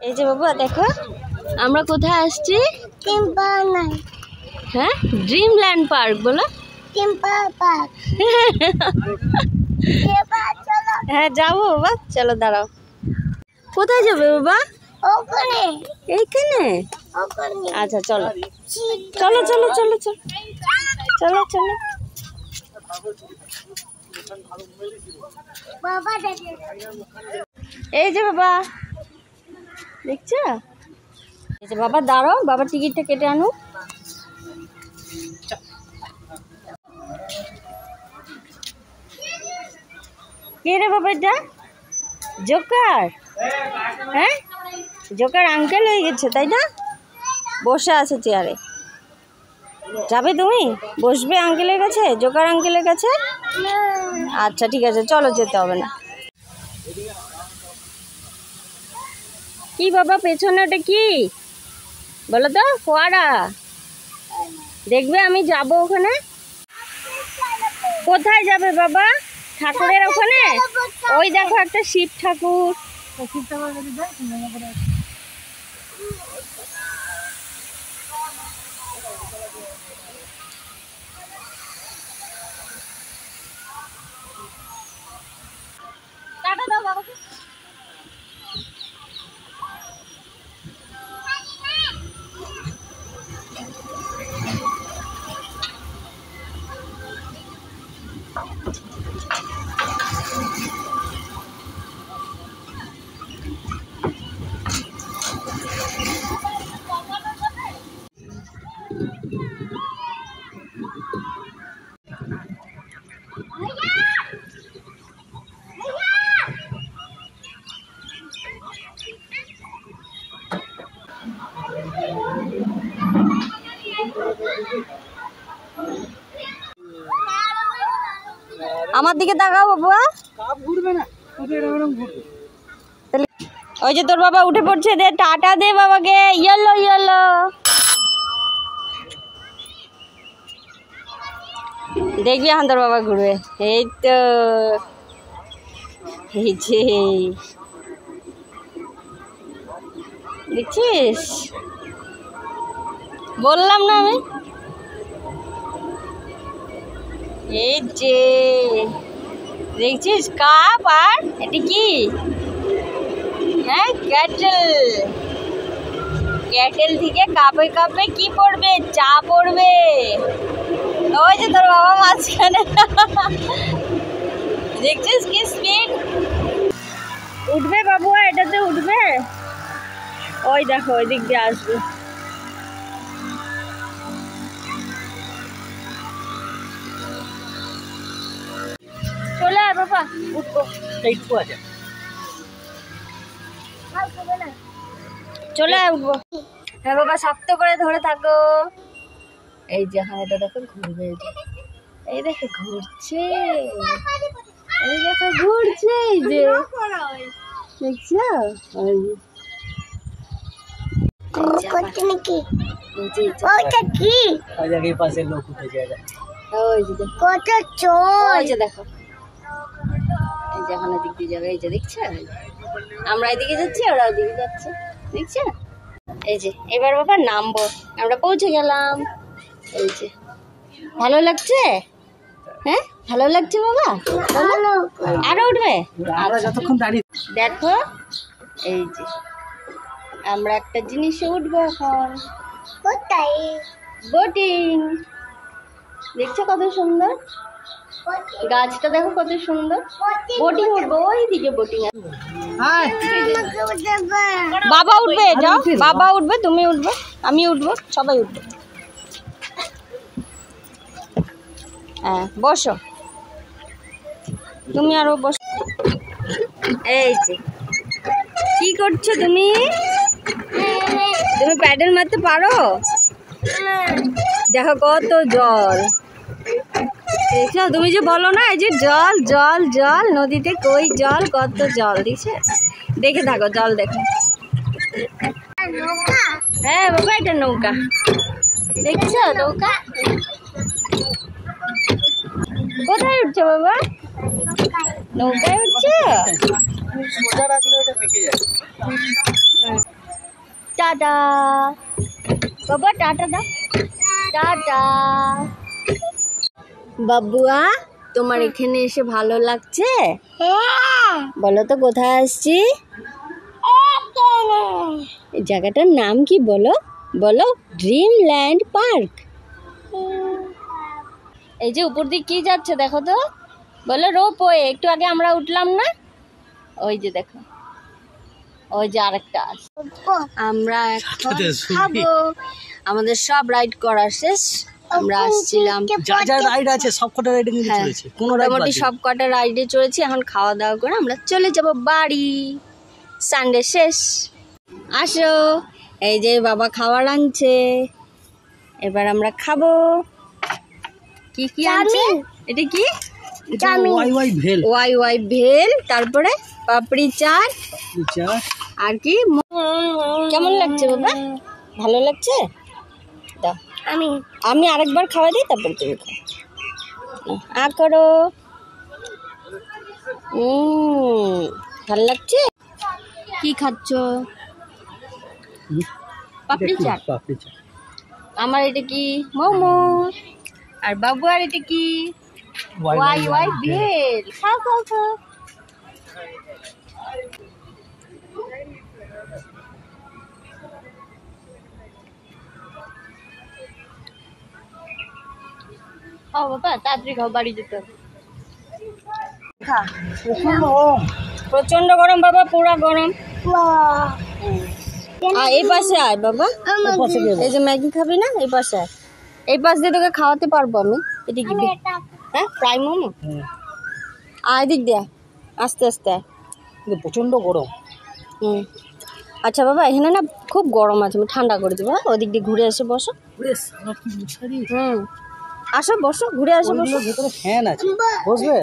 এই যে বাবা দেখো আমরা কোথায় আসছি? হ্যাঁ, ড্রিমল্যান্ড পার্ক বলো। হ্যাঁ যাবো বাবা, চলো দাঁড়াও। কোথায় যাবে বাবা? এইখানে। আচ্ছা চলো চলো চলো চলো চলো চলো চলো। এই যে বাবা দেখছো, এই যে বাবা দাঁড়াও, বাবা টিকিটটা কেটে আনো। কে রে বাবা এটা? জোকার? হ্যাঁ জোকার আঙ্কেল হয়ে গেছে তাই না? বসে আছে চেয়ারে। যাবে তুমি? বসবে আঙ্কেলের কাছে, জোকার আঙ্কেলের কাছে? আচ্ছা ঠিক আছে চলো, যেতে হবে না। কি বাবা পেছনে ওটা কি বলো তো? ফোয়ারা? দেখবে আমি যাব ওখানে। কোথায় যাবে বাবা? ঠাকুরের ওখানে? ওই দেখো একটা শিব ঠাকুর। টাটা দাও বাবাকে। আমার দিকে তাকাও বাবা। ওই যে তোর বাবা উঠে পড়ছে, দে টাটা দে বাবাকে। Yellow yellow. দেখবি এখন তোর বাবা ঘুরবে। এই তো এই যে দেখছিস, বললাম না আমি। এই যে দেখছিস কাপ, আর এটি কি? হ্যাঁ ক্যাটেল। ক্যাটেল থেকে কাপে কাপে কি পড়বে? চা পড়বে। ওই যে তোর বাবা মাঝখানে। দেখছিস কি স্পিড? উঠবে বাবু, এটাতে উঠবে। ওই দেখো ওই দিক দিয়ে আসবে। চলে আয় বাবা, উঠবো। চলে আয়, উঠবো। হ্যাঁ বাবা শক্ত করে ধরে থাকো। এই যে হ্যাঁ এটা দেখো ঘুরবে। এই দেখো ঘুরছে, এই দেখো ঘুরছে। এই যে দেখছো দেখো। এই যে এখানে দিক দিয়ে যাবে। এই যে দেখছো, আমরা এদিকে যাচ্ছি, ওরা ওদিকে যাচ্ছে, দেখছো? এই যে এবার বাবা নামবো, আমরা পৌঁছে গেলাম। এই যে ভালো লাগছে? হ্যাঁ ভালো লাগছে বাবা? আরো উঠবে? দেখো এই যে আমরা একটা জিনিসে উঠবো এখন। বোটিং। দেখছো কত সুন্দর গাছটা, দেখো কত সুন্দর। বোটিং উঠবো, ওই দিকে বোটিং আছে। বাবা উঠবে, যাও বাবা উঠবে, তুমি উঠবে, আমি উঠবো, সবাই উঠবে। হ্যাঁ বসো, তুমি আরো বসো। এই যে কি করছো তুমি? তুমি প্যাডেল মারতে পারো? দেখো কত জল। দেখছো, তুমি যে বলো না এই যে জল জল জল, নদীতে কই জল, কত জল। দেখছো, দেখে থাকো জল দেখো। হ্যাঁ বাবা এটা নৌকা, দেখছো নৌকা। কোথায় উঠছো বাবা? নৌকায় উঠছো? টাটা বাবা, টাটা দাও, টাটা। বাবুয়া, তোমার এখানে এসে ভালো লাগছে? বলো তো কোথায় আসছি? এই জায়গাটার নাম কি বলো? বলো। Dreamland park. এই যে উপর দিকে কি যাচ্ছে দেখো তো, বলো রোপওয়ে। একটু আগে আমরা উঠলাম না, ওই যে দেখো, ওই যে আরেকটা আছে। আমরা এখন খাবো, আমাদের সব রাইড করা শেষ। আমরা আসছিলাম, যা যা রাইড আছে সব কটা রাইডে কিন্তু চলেছে, কোনো রাইড মোটামুটি সব কটা রাইডে চলেছি। এখন খাওয়া দাওয়া করে আমরা চলে যাব বাড়ি, সানডে শেষ। আসো, এই যে বাবা খাবার আনছে, এবার আমরা খাবো। কি কি আনছে? এটা কি? ওয়াই ওয়াই ভেল, ওয়াই ওয়াই ভেল, তারপরে পাপড়ি চাট, আর কি? কেমন লাগছে বাবা? ভালো লাগছে? দাও, আমি আরেকবার খাওয়া দিই, তারপর তুমি খাও। করো। ভালো লাগছে? কি খাচ্ছ? পাপড়ি চাট। আমার এটা কি? মোমো। আর বাবু আর এটা কি? ওয়াই ওয়াই ভেল। খাও খাও খাও। খাও বাবা, তাড়াতাড়ি খাও, বাড়ি যেতে হবে। প্রচন্ড গরম বাবা, পুরা গরম। এই পাশে আয় বাবা, এই যে ম্যাগি খাবি না, এই পাশে আয়। এই পাশ দিয়ে তোকে খাওয়াতে পারবো আমি। এদিকে হ্যাঁ, ফ্রাই মোমো। আয় দিক দিয়ে, আস্তে আস্তে আয়, প্রচন্ড গরম। আচ্ছা বাবা, এখানে না খুব গরম আছে, আমি ঠান্ডা করে দেবো। ওদিক দিয়ে ঘুরে এসে বসো। আসো বসো, ঘুরে আসো, বসো। ভেতরে ফ্যান আছে, বসবে।